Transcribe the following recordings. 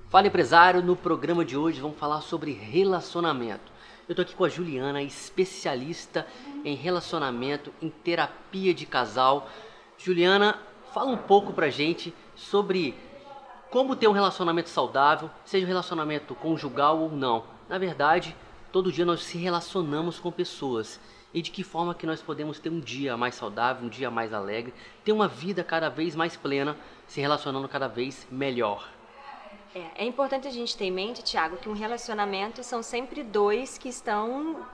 Fala empresário, no programa de hoje vamos falar sobre relacionamento. Eu tô aqui com a Juliana, especialista em relacionamento, em terapia de casal. Juliana, fala um pouco pra gente sobre como ter um relacionamento saudável, seja um relacionamento conjugal ou não. Na verdade, todo dia nós se relacionamos com pessoas. E de que forma que nós podemos ter um dia mais saudável, um dia mais alegre, ter uma vida cada vez mais plena, se relacionando cada vez melhor. É importante a gente ter em mente, Thiago, que um relacionamento são sempre dois que estão,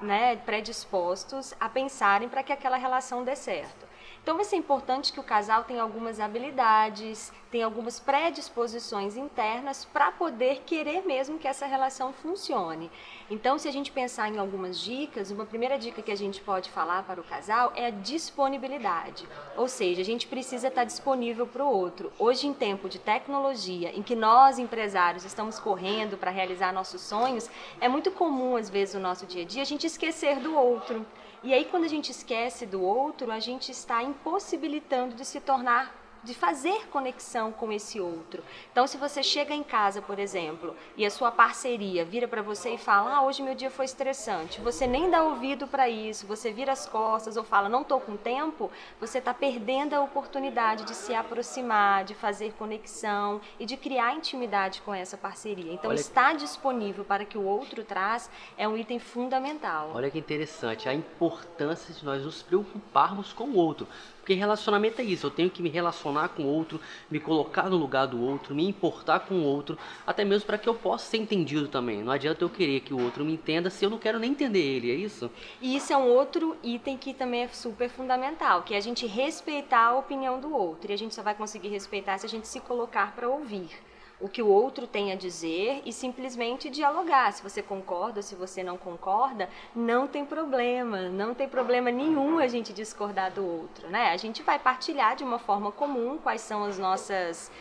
predispostos a pensarem para que aquela relação dê certo. Então vai ser importante que o casal tenha algumas habilidades, tenha algumas predisposições internas para poder querer mesmo que essa relação funcione. Então, se a gente pensar em algumas dicas, uma primeira dica que a gente pode falar para o casal é a disponibilidade. Ou seja, a gente precisa estar disponível para o outro. Hoje, em tempo de tecnologia, em que nós, empresários, estamos correndo para realizar nossos sonhos, é muito comum, às vezes, no nosso dia a dia, a gente esquecer do outro. E aí, quando a gente esquece do outro, a gente está impossibilitando de fazer conexão com esse outro. Então, se você chega em casa, por exemplo, e a sua parceria vira para você e fala: hoje meu dia foi estressante, você nem dá ouvido para isso, você vira as costas ou fala: não estou com tempo, você está perdendo a oportunidade de se aproximar, de fazer conexão e de criar intimidade com essa parceria. Então, estar disponível para que o outro traz é um item fundamental. Olha que interessante, a importância de nós nos preocuparmos com o outro. Porque relacionamento é isso, eu tenho que me relacionar com o outro, me colocar no lugar do outro, me importar com o outro, até mesmo para que eu possa ser entendido também. Não adianta eu querer que o outro me entenda se eu não quero nem entender ele, é isso? E isso é um outro item que também é super fundamental, que é a gente respeitar a opinião do outro. E a gente só vai conseguir respeitar se a gente se colocar para ouvir o que o outro tem a dizer e simplesmente dialogar. Se você concorda, se você não concorda, não tem problema nenhum a gente discordar do outro, né? A gente vai partilhar de uma forma comum quais são as nossas...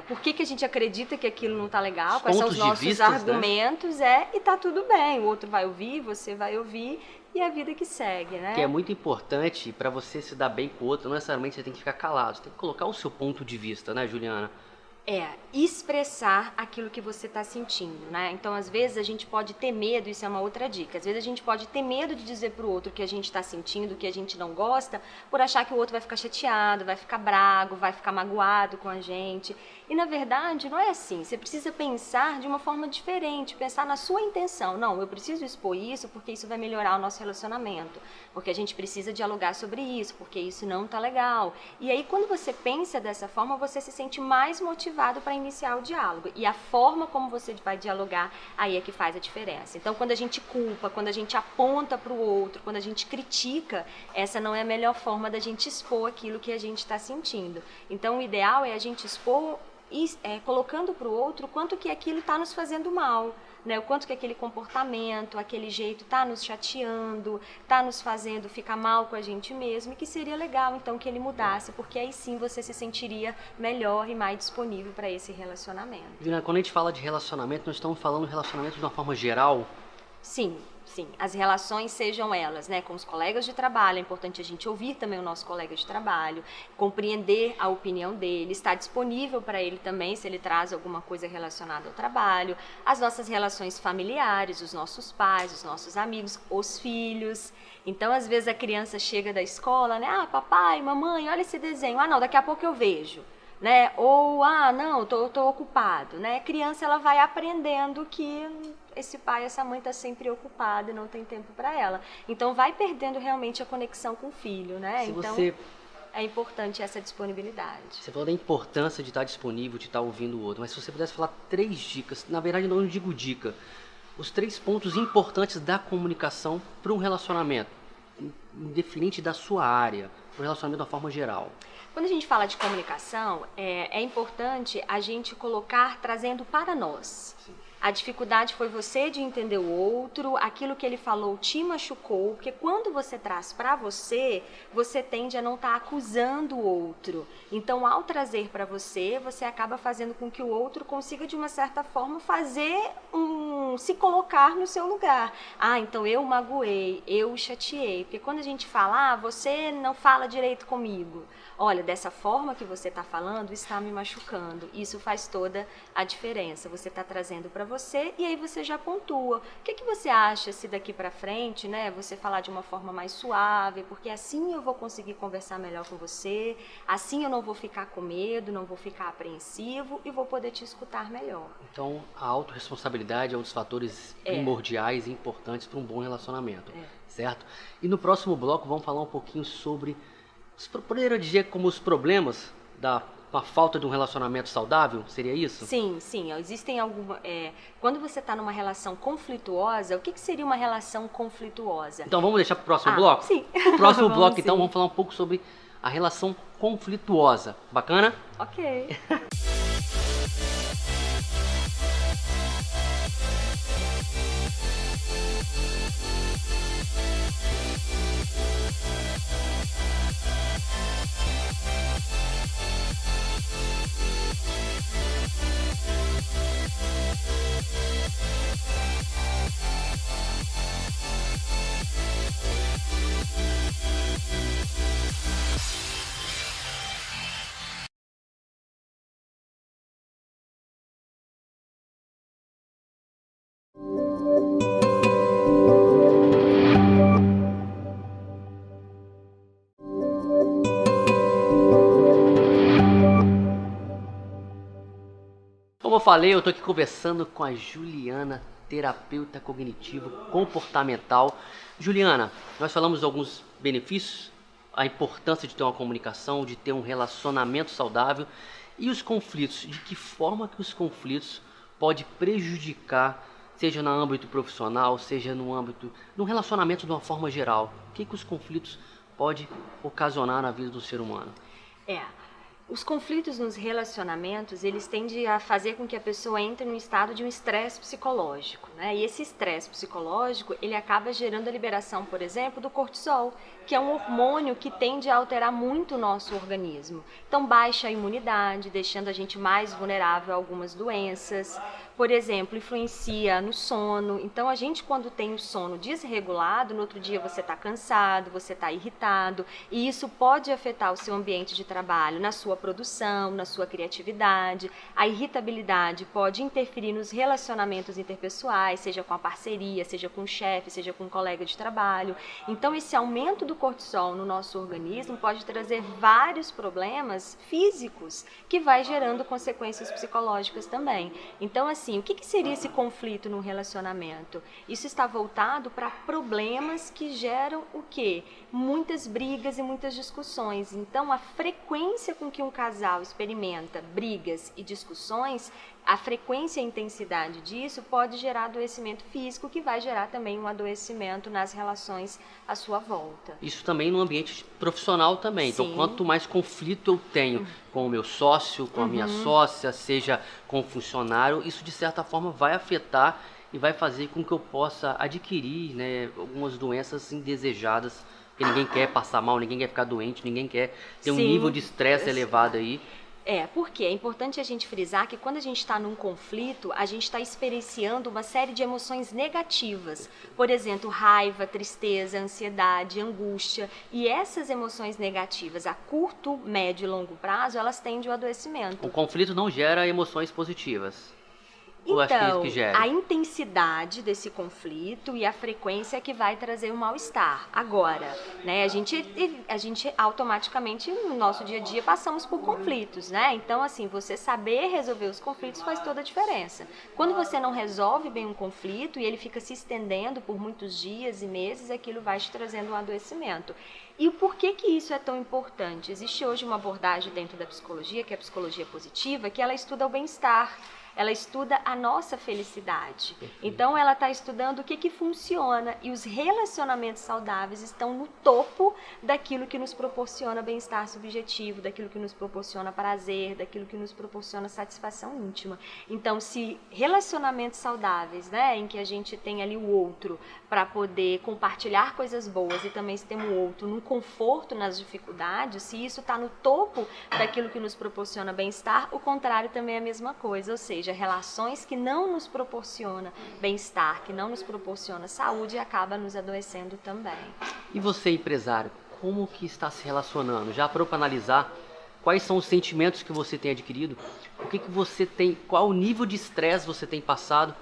por que a gente acredita que aquilo não tá legal, quais são os nossos argumentos, e tá tudo bem, o outro vai ouvir, você vai ouvir, e a vida que segue, né? Que é muito importante para você se dar bem com o outro, não necessariamente você tem que ficar calado, você tem que colocar o seu ponto de vista, né, Juliana? Expressar aquilo que você está sentindo, né? Então, às vezes, a gente pode ter medo, isso é uma outra dica. Às vezes, a gente pode ter medo de dizer para o outro o que a gente está sentindo, o que a gente não gosta, por achar que o outro vai ficar chateado, vai ficar bravo, vai ficar magoado com a gente. E, na verdade, não é assim. Você precisa pensar de uma forma diferente, pensar na sua intenção. Não, eu preciso expor isso porque isso vai melhorar o nosso relacionamento, porque a gente precisa dialogar sobre isso, porque isso não está legal. E aí, quando você pensa dessa forma, você se sente mais motivado para iniciar o diálogo. E a forma como você vai dialogar, aí é que faz a diferença. Então, quando a gente culpa, quando a gente aponta para o outro, quando a gente critica, essa não é a melhor forma da gente expor aquilo que a gente está sentindo. Então, o ideal é a gente expor colocando para o outro o quanto que aquilo está nos fazendo mal, né? O quanto que aquele comportamento, aquele jeito está nos chateando, está nos fazendo ficar mal com a gente mesmo, e que seria legal então que ele mudasse, porque aí sim você se sentiria melhor e mais disponível para esse relacionamento. Juliana, quando a gente fala de relacionamento, nós estamos falando de relacionamento de uma forma geral? Sim. As relações, sejam elas, né, com os colegas de trabalho, é importante a gente ouvir também o nosso colega de trabalho, compreender a opinião dele, estar disponível para ele também se ele traz alguma coisa relacionada ao trabalho, as nossas relações familiares, os nossos pais, os nossos amigos, os filhos. Então, às vezes a criança chega da escola, né, papai, mamãe, olha esse desenho, não, daqui a pouco eu vejo. Né? Ou, não, tô ocupado, né? A criança, ela vai aprendendo que esse pai, essa mãe está sempre ocupada e não tem tempo para ela. Então, vai perdendo realmente a conexão com o filho, né? É importante essa disponibilidade. Você falou da importância de estar disponível, de estar ouvindo o outro, mas se você pudesse falar 3 dicas, na verdade não digo dica, os 3 pontos importantes da comunicação para um relacionamento, independente da sua área, para um relacionamento de uma forma geral. Quando a gente fala de comunicação, é importante a gente colocar trazendo para nós. Sim. A dificuldade foi você de entender o outro, aquilo que ele falou te machucou, porque quando você traz para você, você tende a não estar acusando o outro. Então, ao trazer para você, você acaba fazendo com que o outro consiga, de uma certa forma, fazer não se colocar no seu lugar. Ah, então eu magoei, eu chateei. Porque quando a gente fala, você não fala direito comigo. Olha, dessa forma que você está falando, está me machucando. Isso faz toda a diferença. Você está trazendo para você e aí você já pontua. O que você acha se daqui para frente, né, você falar de uma forma mais suave, porque assim eu vou conseguir conversar melhor com você, assim eu não vou ficar com medo, não vou ficar apreensivo e vou poder te escutar melhor. Então, a autorresponsabilidade é um dos fatores primordiais e importantes para um bom relacionamento, certo? E no próximo bloco vamos falar um pouquinho sobre, poderia dizer como os problemas da falta de um relacionamento saudável, seria isso? Sim, sim. Existem algumas. Quando você está numa relação conflituosa, o que seria uma relação conflituosa? Então vamos deixar para o próximo bloco? Sim. No próximo bloco, sim. então, vamos falar um pouco sobre a relação conflituosa. Bacana? Ok. Como eu falei, eu estou aqui conversando com a Juliana, terapeuta cognitivo comportamental. Juliana, nós falamos de alguns benefícios, a importância de ter uma comunicação, de ter um relacionamento saudável e os conflitos, de que forma que os conflitos podem prejudicar, seja no âmbito profissional, seja no relacionamento de uma forma geral. O que os conflitos podem ocasionar na vida do ser humano? Os conflitos nos relacionamentos, eles tendem a fazer com que a pessoa entre num estado de um estresse psicológico, né? E esse estresse psicológico, ele acaba gerando a liberação, por exemplo, do cortisol, que é um hormônio que tende a alterar muito o nosso organismo. Então, baixa a imunidade, deixando a gente mais vulnerável a algumas doenças. Por exemplo, influencia no sono. Então, a gente, quando tem o sono desregulado, no outro dia você está cansado, você está irritado, e isso pode afetar o seu ambiente de trabalho, na sua produção, na sua criatividade. A irritabilidade pode interferir nos relacionamentos interpessoais, seja com a parceria, seja com o chefe, seja com um colega de trabalho. Então, esse aumento do cortisol no nosso organismo pode trazer vários problemas físicos que vai gerando consequências psicológicas também. Então, assim, o que seria esse conflito no relacionamento? Isso está voltado para problemas que geram o quê? Muitas brigas e muitas discussões. Então, a frequência com que um casal experimenta brigas e discussões, a frequência e a intensidade disso pode gerar adoecimento físico, que vai gerar também um adoecimento nas relações à sua volta. Isso também no ambiente profissional também. Sim. Então, quanto mais conflito eu tenho com o meu sócio, com a minha sócia, seja com o funcionário, isso de certa forma vai afetar e vai fazer com que eu possa adquirir, né, algumas doenças indesejadas, porque ninguém quer passar mal, ninguém quer ficar doente, ninguém quer ter um nível de estresse elevado aí. Porque é importante a gente frisar que quando a gente está num conflito, a gente está experienciando uma série de emoções negativas. Por exemplo, raiva, tristeza, ansiedade, angústia. E essas emoções negativas a curto, médio e longo prazo, elas tendem ao adoecimento. O conflito não gera emoções positivas. Então, a intensidade desse conflito e a frequência é que vai trazer o mal-estar. Agora, né, a gente automaticamente, no nosso dia a dia, passamos por conflitos, né? Então, assim, você saber resolver os conflitos faz toda a diferença. Quando você não resolve bem um conflito e ele fica se estendendo por muitos dias e meses, aquilo vai te trazendo um adoecimento. E por que isso é tão importante? Existe hoje uma abordagem dentro da psicologia, que é a psicologia positiva, que ela estuda o bem-estar. Ela estuda a nossa felicidade. Então, ela está estudando o que funciona. E os relacionamentos saudáveis estão no topo daquilo que nos proporciona bem-estar subjetivo, daquilo que nos proporciona prazer, daquilo que nos proporciona satisfação íntima. Então, se relacionamentos saudáveis, né, em que a gente tem ali o outro para poder compartilhar coisas boas e também se tem o outro num conforto nas dificuldades, se isso está no topo daquilo que nos proporciona bem-estar, o contrário também é a mesma coisa, ou seja, relações que não nos proporciona bem-estar, que não nos proporciona saúde, acaba nos adoecendo também. E você, empresário, como que está se relacionando? Já parou para analisar quais são os sentimentos que você tem adquirido? O que você tem, qual o nível de estresse você tem passado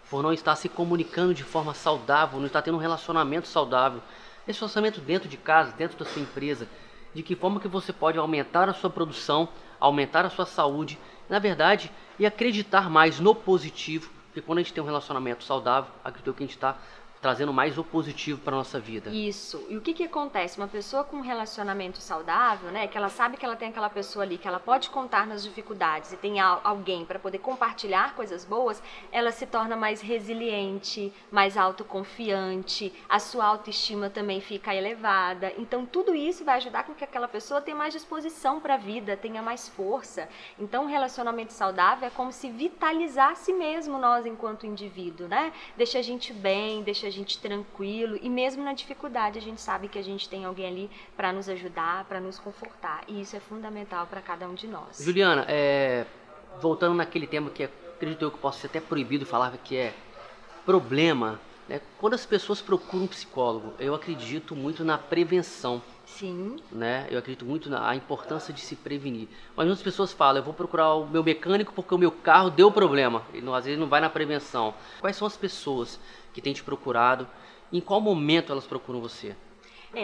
por não estar se comunicando de forma saudável, não estar tendo um relacionamento saudável? Esse relacionamento dentro de casa, dentro da sua empresa, de que forma que você pode aumentar a sua produção, aumentar a sua saúde, na verdade, e acreditar mais no positivo, porque quando a gente tem um relacionamento saudável, acredito que a gente está trazendo mais o positivo para a nossa vida. Isso. E o que acontece? Uma pessoa com um relacionamento saudável, né, que ela sabe que ela tem aquela pessoa ali, que ela pode contar nas dificuldades e tem alguém para poder compartilhar coisas boas, ela se torna mais resiliente, mais autoconfiante, a sua autoestima também fica elevada. Então, tudo isso vai ajudar com que aquela pessoa tenha mais disposição para a vida, tenha mais força. Então, um relacionamento saudável é como se vitalizasse mesmo nós enquanto indivíduo, né? Deixa a gente bem, deixa a gente tranquilo, e mesmo na dificuldade a gente sabe que a gente tem alguém ali para nos ajudar, para nos confortar, e isso é fundamental para cada um de nós. Juliana, voltando naquele tema que acredito eu que possa ser até proibido falar, que é problema, né? Quando as pessoas procuram um psicólogo, eu acredito muito na prevenção. Sim. Né? Eu acredito muito na importância de se prevenir. Mas muitas pessoas falam, eu vou procurar o meu mecânico porque o meu carro deu problema. E às vezes não vai na prevenção. Quais são as pessoas que têm te procurado? Em qual momento elas procuram você?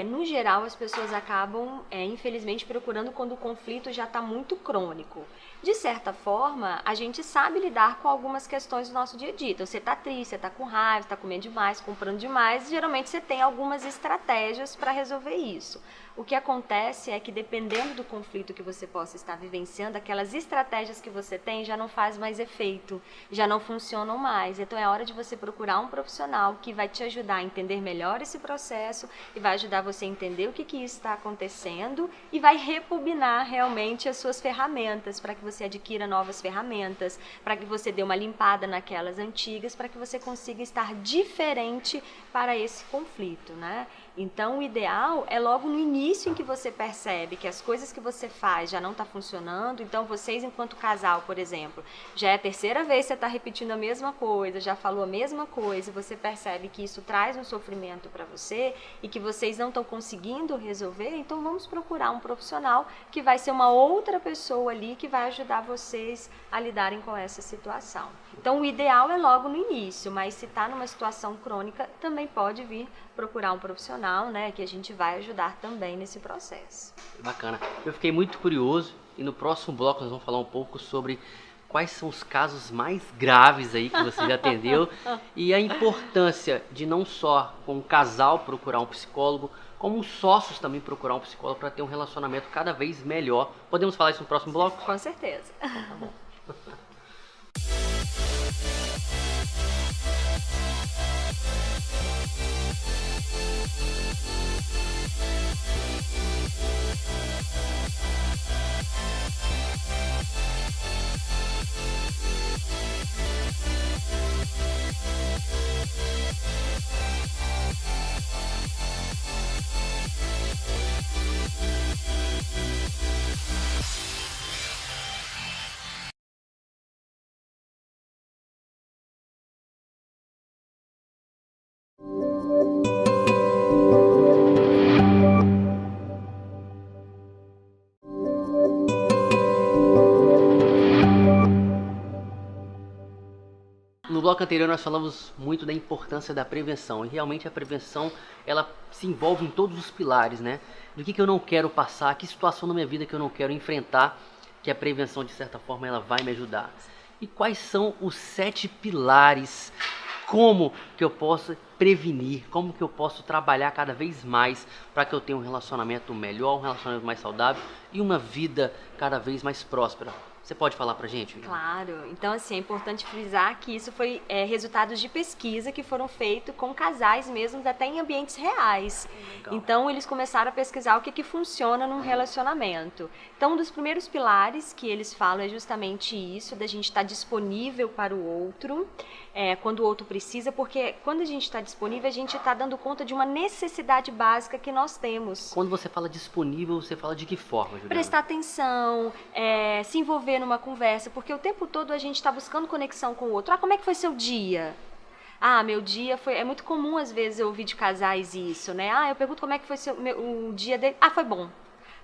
No geral, as pessoas acabam, infelizmente, procurando quando o conflito já está muito crônico. De certa forma, a gente sabe lidar com algumas questões do nosso dia a dia. Então, você está triste, você está com raiva, está comendo demais, comprando demais, geralmente você tem algumas estratégias para resolver isso. O que acontece é que, dependendo do conflito que você possa estar vivenciando, aquelas estratégias que você tem já não faz mais efeito, já não funcionam mais. Então, é hora de você procurar um profissional que vai te ajudar a entender melhor esse processo e vai ajudar você a entender o que isso está acontecendo e vai rebobinar realmente as suas ferramentas para que você adquira novas ferramentas, para que você dê uma limpada naquelas antigas, para que você consiga estar diferente para esse conflito, né? Então, o ideal é logo no início em que você percebe que as coisas que você faz já não estão funcionando. Então, vocês, enquanto casal, por exemplo, já é a terceira vez que você está repetindo a mesma coisa, já falou a mesma coisa, e você percebe que isso traz um sofrimento para você e que vocês não estão conseguindo resolver, então vamos procurar um profissional que vai ser uma outra pessoa ali que vai ajudar vocês a lidarem com essa situação. Então, o ideal é logo no início, mas se está numa situação crônica, também pode vir procurar um profissional, né, que a gente vai ajudar também nesse processo. Bacana. Eu fiquei muito curioso e no próximo bloco nós vamos falar um pouco sobre quais são os casos mais graves aí que você já atendeu e a importância de não só com um casal procurar um psicólogo, como os sócios também procurar um psicólogo para ter um relacionamento cada vez melhor. Podemos falar isso no próximo bloco? Com certeza. Então, tá bom. No bloco anterior nós falamos muito da importância da prevenção e realmente a prevenção ela se envolve em todos os pilares, né? Do que eu não quero passar, que situação na minha vida que eu não quero enfrentar, que a prevenção de certa forma ela vai me ajudar. E quais são os 7 pilares, como que eu posso prevenir, como que eu posso trabalhar cada vez mais para que eu tenha um relacionamento melhor, um relacionamento mais saudável e uma vida cada vez mais próspera. Você pode falar pra gente? Claro. Então, assim, é importante frisar que isso foi resultados de pesquisa que foram feitos com casais mesmo, até em ambientes reais. Legal. Então, eles começaram a pesquisar o que funciona num relacionamento. Então, um dos primeiros pilares que eles falam é justamente isso, da gente estar disponível para o outro, quando o outro precisa, porque quando a gente está disponível, a gente está dando conta de uma necessidade básica que nós temos. Quando você fala disponível, você fala de que forma, Juliana? Prestar atenção, se envolver numa conversa, porque o tempo todo a gente está buscando conexão com o outro. Como é que foi seu dia? Meu dia foi... É muito comum, às vezes, eu ouvir de casais isso, né? Eu pergunto como é que foi o dia dele. Foi bom.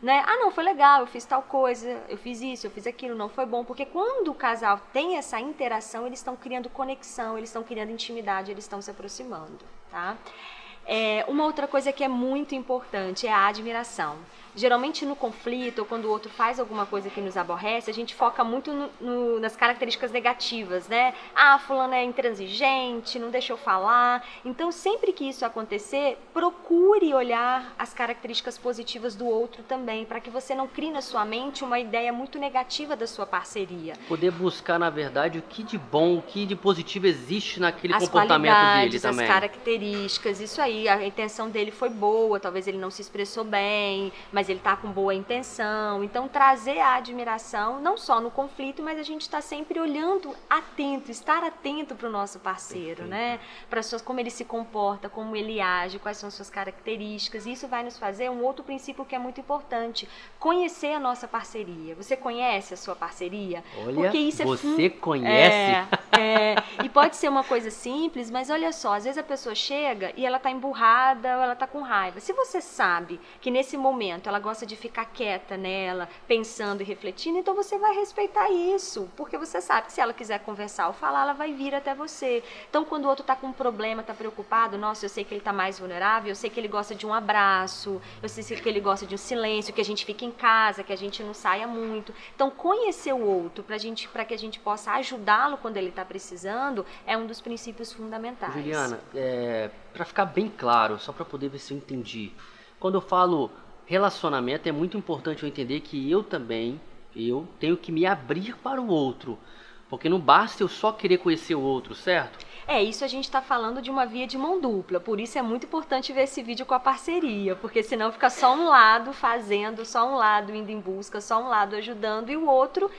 Né? Não, foi legal, eu fiz tal coisa, eu fiz isso, eu fiz aquilo, não foi bom. Porque quando o casal tem essa interação, eles estão criando conexão, eles estão criando intimidade, eles estão se aproximando, tá? Uma outra coisa que é muito importante é a admiração. Geralmente no conflito, ou quando o outro faz alguma coisa que nos aborrece, a gente foca muito nas características negativas, né? Fulano é intransigente, não deixa eu falar. Então, sempre que isso acontecer, procure olhar as características positivas do outro também, para que você não crie na sua mente uma ideia muito negativa da sua parceria. Poder buscar, na verdade, o que de bom, o que de positivo existe naquele as comportamento dele também. As características, isso aí, a intenção dele foi boa, talvez ele não se expressou bem, mas ele está com boa intenção. Então, trazer a admiração, não só no conflito, mas a gente está sempre olhando atento, estar atento para o nosso parceiro, né? Para como ele se comporta, como ele age, quais são suas características. Isso vai nos fazer um outro princípio que é muito importante, conhecer a nossa parceria. Você conhece a sua parceria? Olha, porque isso você conhece? E pode ser uma coisa simples, mas olha só, às vezes a pessoa chega e ela está emburrada ou ela está com raiva. Se você sabe que nesse momento ela gosta de ficar quieta nela, pensando e refletindo, então você vai respeitar isso, porque você sabe que se ela quiser conversar ou falar, ela vai vir até você. Então, quando o outro está com um problema, está preocupado, nossa, eu sei que ele está mais vulnerável, eu sei que ele gosta de um abraço, eu sei que ele gosta de um silêncio, que a gente fique em casa, que a gente não saia muito. Então, conhecer o outro para que a gente possa ajudá-lo quando ele está precisando, é um dos princípios fundamentais. Juliana, para ficar bem claro, só para poder ver se eu entendi, quando eu falo relacionamento, é muito importante eu entender que eu tenho que me abrir para o outro, porque não basta eu só querer conhecer o outro, certo? Isso a gente está falando de uma via de mão dupla, por isso é muito importante ver esse vídeo com a parceria, porque senão fica só um lado fazendo, só um lado indo em busca, só um lado ajudando, e o outro,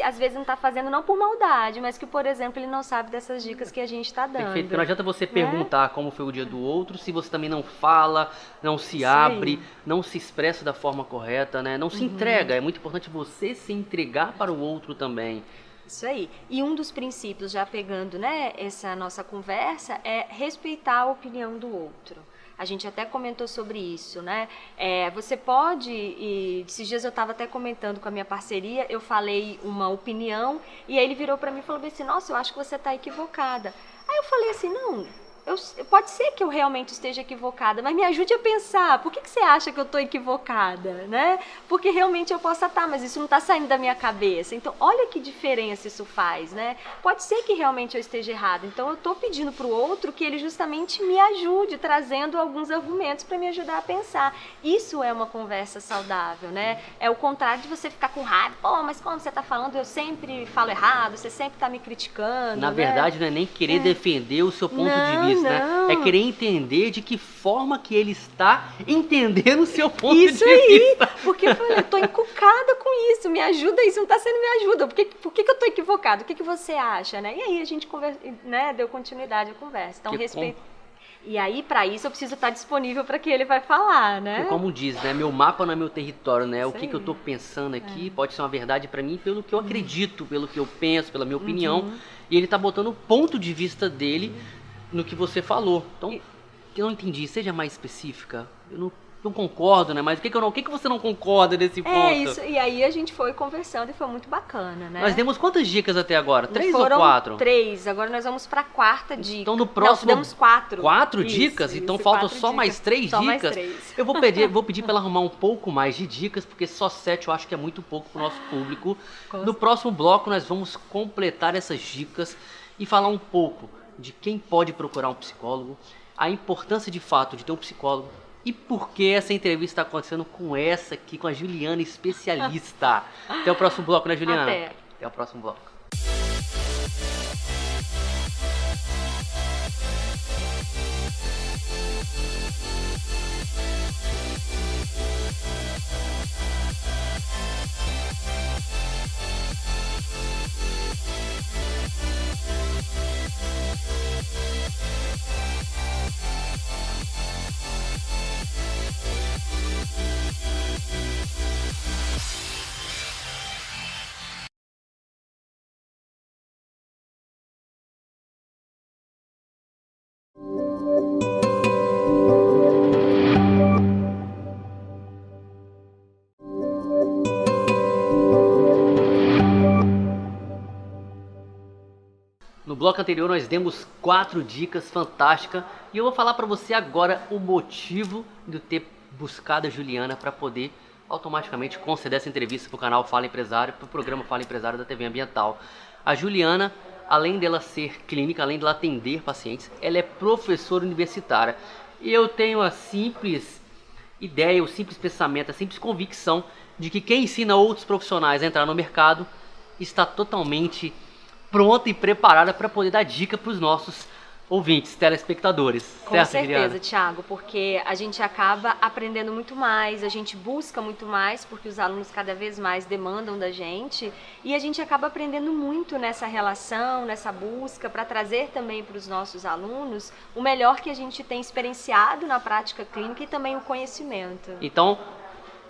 às vezes não está fazendo não por maldade, mas que, por exemplo, ele não sabe dessas dicas que a gente está dando. Perfeito, porque não adianta você perguntar como foi o dia do outro, se você também não fala, não se abre, não se expressa da forma correta, né? Não se entrega, é muito importante você se entregar para o outro também. Isso aí. E um dos princípios, já pegando, né, essa nossa conversa, é respeitar a opinião do outro. A gente até comentou sobre isso, né? Você pode, e esses dias eu estava até comentando com a minha parceria, eu falei uma opinião, e aí ele virou para mim e falou assim, nossa, eu acho que você está equivocada. Aí eu falei assim, não... pode ser que eu realmente esteja equivocada, mas me ajude a pensar, por que você acha que eu estou equivocada, né? Porque realmente eu possa estar, mas isso não está saindo da minha cabeça. Então, olha que diferença isso faz, né? Pode ser que realmente eu esteja errada, então eu estou pedindo para o outro que ele justamente me ajude, trazendo alguns argumentos para me ajudar a pensar. Isso é uma conversa saudável, né? É o contrário de você ficar com raiva, mas como você está falando, eu sempre falo errado, você sempre está me criticando. Na verdade, não é nem querer defender o seu ponto de vista. Né? É querer entender de que forma que ele está entendendo o seu ponto de vista. Isso aí, porque eu falei, eu tô encucada com isso, me ajuda, isso não está sendo me ajuda, por que eu tô equivocada? O que você acha, né? E aí a gente deu continuidade à conversa, então respeito. E aí, para isso, eu preciso estar disponível para que ele vai falar, né? E como diz, né? Meu mapa não é meu território, né? O que eu estou pensando aqui pode ser uma verdade para mim pelo que eu acredito, pelo que eu penso, pela minha opinião. E ele está botando o ponto de vista dele no que você falou. Então, eu não entendi. Seja mais específica. Eu não concordo, né? Mas o que você não concorda nesse ponto? Isso. E aí a gente foi conversando e foi muito bacana, né? Nós demos quantas dicas até agora? 3 ou 4? Foram 3. Agora nós vamos para a 4ª dica. Então, no próximo... Não, demos 4. 4 dicas? Então, faltam só mais 3 dicas? Mais 3. Eu vou pedir para ela arrumar um pouco mais de dicas, porque só 7 eu acho que é muito pouco para o nosso público. No próximo bloco, nós vamos completar essas dicas e falar um pouco de quem pode procurar um psicólogo, a importância de fato de ter um psicólogo e por que essa entrevista está acontecendo com essa aqui, com a Juliana, especialista. Até o próximo bloco, né, Juliana? Até. Até o próximo bloco. No bloco anterior nós demos 4 dicas fantásticas e eu vou falar para você agora o motivo de eu ter buscado a Juliana para poder automaticamente conceder essa entrevista para o canal Fala Empresário, para o programa Fala Empresário da TV Ambiental. A Juliana, além dela ser clínica, além dela atender pacientes, ela é professora universitária. E eu tenho a simples ideia, o simples pensamento, a simples convicção de que quem ensina outros profissionais a entrar no mercado está totalmente pronta e preparada para poder dar dica para os nossos ouvintes, telespectadores. Com certo, certeza, Juliana? Thiago, porque a gente acaba aprendendo muito mais, a gente busca muito mais, porque os alunos cada vez mais demandam da gente, e a gente acaba aprendendo muito nessa relação, nessa busca, para trazer também para os nossos alunos o melhor que a gente tem experienciado na prática clínica e também o conhecimento. Então,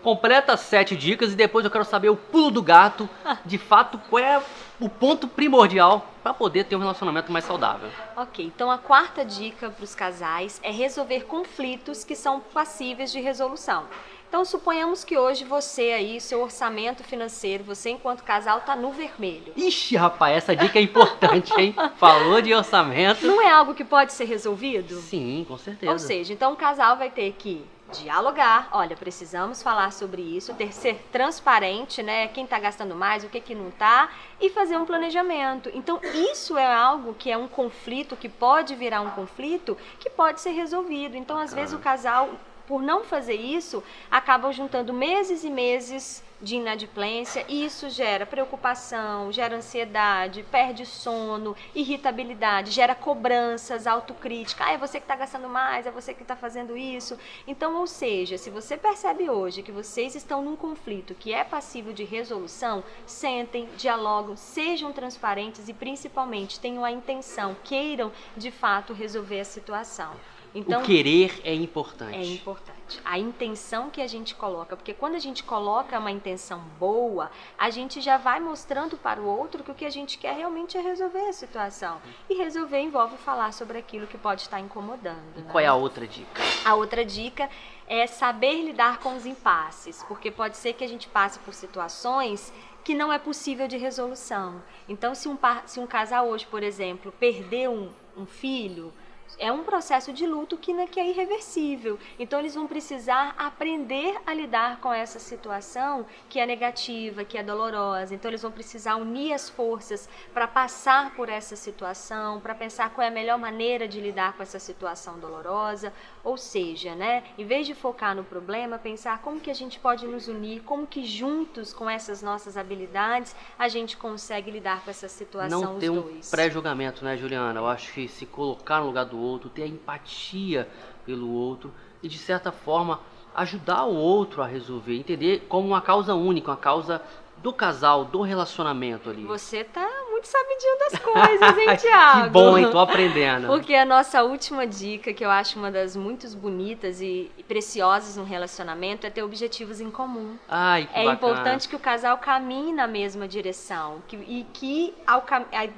completa as 7 dicas e depois eu quero saber o pulo do gato, de fato, qual é o ponto primordial para poder ter um relacionamento mais saudável. Ok, então a quarta dica para os casais é resolver conflitos que são passíveis de resolução. Então suponhamos que hoje você aí, seu orçamento financeiro, você enquanto casal está no vermelho. Ixi, rapaz, essa dica é importante, hein? Falou de orçamento. Não é algo que pode ser resolvido? Sim, com certeza. Ou seja, então o casal vai ter que dialogar, olha, precisamos falar sobre isso, ser transparente, né, quem está gastando mais, o que não está, e fazer um planejamento. Então isso é algo que é um conflito, que pode virar um conflito, que pode ser resolvido. Então às vezes o casal, por não fazer isso, acabam juntando meses e meses de inadimplência, e isso gera preocupação, gera ansiedade, perde sono, irritabilidade, gera cobranças, autocrítica. É você que está gastando mais, é você que está fazendo isso. Então, ou seja, se você percebe hoje que vocês estão num conflito que é passível de resolução, sentem, dialogam, sejam transparentes e principalmente tenham a intenção, queiram de fato resolver a situação. Então, o querer é importante. É importante. A intenção que a gente coloca, porque quando a gente coloca uma intenção boa, a gente já vai mostrando para o outro que o que a gente quer realmente é resolver a situação. E resolver envolve falar sobre aquilo que pode estar incomodando. E né? qual é a outra dica? A outra dica é saber lidar com os impasses, porque pode ser que a gente passe por situações que não é possível de resolução. Então, se um casal hoje, por exemplo, perdeu um filho, é um processo de luto que é irreversível. Então eles vão precisar aprender a lidar com essa situação que é negativa, que é dolorosa. Então eles vão precisar unir as forças para passar por essa situação, para pensar qual é a melhor maneira de lidar com essa situação dolorosa. Ou seja, né, em vez de focar no problema, pensar como que a gente pode nos unir, como que juntos com essas nossas habilidades a gente consegue lidar com essa situação Não ter um dois. pré-julgamento, né, Juliana? Eu acho que se colocar no lugar do outro, ter a empatia pelo outro e, de certa forma, ajudar o outro a resolver, entender como uma causa única, uma causa do casal, do relacionamento ali. Você tá muito sabidinho das coisas, hein, Thiago? Que bom, hein? Tô aprendendo. Porque a nossa última dica, que eu acho uma das muito bonitas e preciosas no relacionamento, é ter objetivos em comum. Ai, que é bacana. importante que o casal caminhe na mesma direção e que ao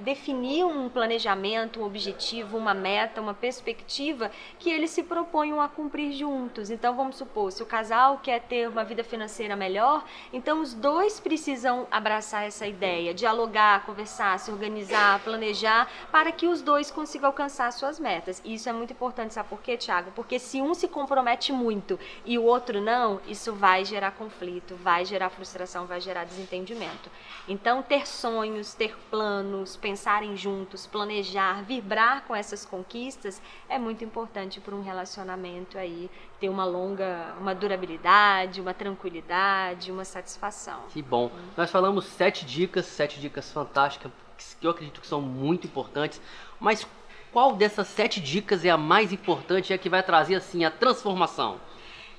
definir um planejamento, um objetivo, uma meta, uma perspectiva, que eles se proponham a cumprir juntos. Então, vamos supor, se o casal quer ter uma vida financeira melhor, então os dois precisam abraçar essa ideia, dialogar, conversar, se organizar, planejar, para que os dois consigam alcançar suas metas. E isso é muito importante, sabe por quê, Thiago? Porque se um se compromete muito e o outro não, isso vai gerar conflito, vai gerar frustração, vai gerar desentendimento. Então, ter sonhos, ter planos, pensarem juntos, planejar, vibrar com essas conquistas é muito importante para um relacionamento aí ter uma durabilidade, uma tranquilidade, uma satisfação. Que bom. Nós falamos 7 dicas fantásticas, que eu acredito que são muito importantes, mas qual dessas 7 dicas é a mais importante e a que vai trazer assim a transformação?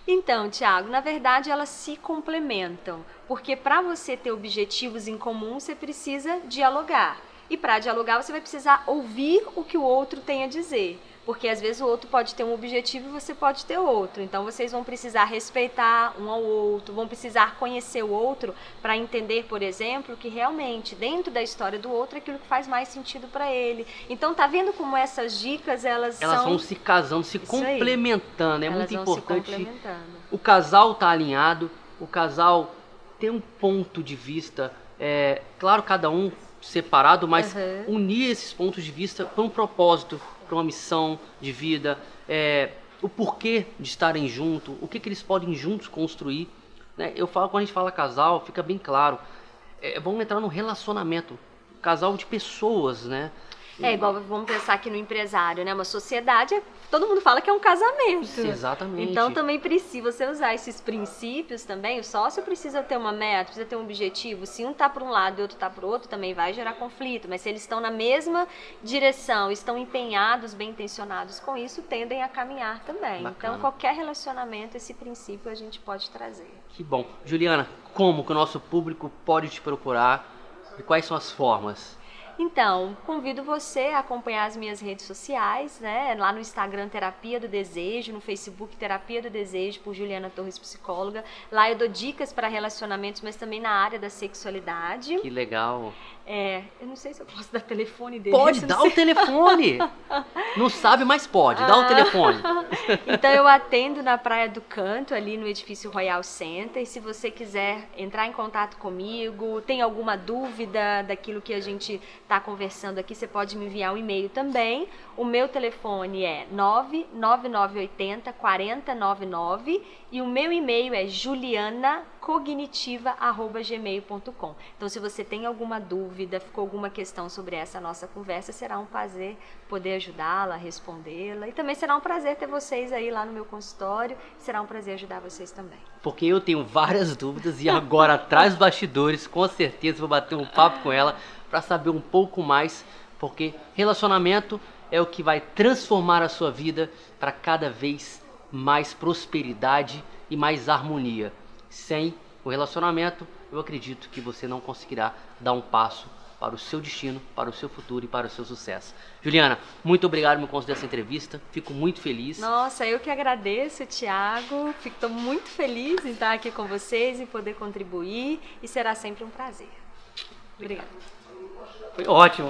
Então, Tiago, na verdade elas se complementam, porque para você ter objetivos em comum, você precisa dialogar. E para dialogar, você vai precisar ouvir o que o outro tem a dizer. Porque às vezes o outro pode ter um objetivo e você pode ter outro. Então vocês vão precisar respeitar um ao outro, vão precisar conhecer o outro para entender, por exemplo, que realmente dentro da história do outro é aquilo que faz mais sentido para ele. Então tá vendo como essas dicas elas vão se casando, se complementando. É elas muito vão importante. Se complementando. O casal tá alinhado, o casal tem um ponto de vista, claro, cada um separado, mas unir esses pontos de vista para um propósito, para uma missão de vida, o porquê de estarem juntos, o que eles podem juntos construir. Né? Eu falo, quando a gente fala casal, fica bem claro, vamos entrar num relacionamento, casal de pessoas, né? Igual, vamos pensar aqui no empresário, né? Uma sociedade, todo mundo fala que é um casamento. Exatamente. Então também precisa você usar esses princípios também. O sócio precisa ter uma meta, precisa ter um objetivo. Se um tá para um lado e o outro tá para o outro, também vai gerar conflito. Mas se eles estão na mesma direção, estão empenhados, bem intencionados com isso, tendem a caminhar também. Bacana. Então qualquer relacionamento, esse princípio a gente pode trazer. Que bom. Juliana, como que o nosso público pode te procurar e quais são as formas? Então, convido você a acompanhar as minhas redes sociais, né? Lá no Instagram Terapia do Desejo, no Facebook Terapia do Desejo, por Juliana Torres Psicóloga. Lá eu dou dicas para relacionamentos, mas também na área da sexualidade. Que legal. Eu não sei se eu posso dar telefone dele. Pode, dá o telefone. Não sabe, mas pode, dá o telefone. Então eu atendo na Praia do Canto, ali no edifício Royal Center. E se você quiser entrar em contato comigo, tem alguma dúvida daquilo que a gente está conversando aqui, você pode me enviar um e-mail também. O meu telefone é 99980 4099 e o meu e-mail é julianacognitiva@gmail.com. Então, se você tem alguma dúvida, ficou alguma questão sobre essa nossa conversa, será um prazer poder ajudá-la, respondê-la. E também será um prazer ter vocês aí lá no meu consultório. Será um prazer ajudar vocês também. Porque eu tenho várias dúvidas e agora, atrás dos bastidores, com certeza vou bater um papo com ela para saber um pouco mais, porque relacionamento é o que vai transformar a sua vida para cada vez mais prosperidade e mais harmonia. Sem o relacionamento, eu acredito que você não conseguirá dar um passo para o seu destino, para o seu futuro e para o seu sucesso. Juliana, muito obrigado por me conceder essa entrevista. Fico muito feliz. Nossa, eu que agradeço, Tiago. Estou muito feliz em estar aqui com vocês e poder contribuir. E será sempre um prazer. Obrigada. Foi ótimo.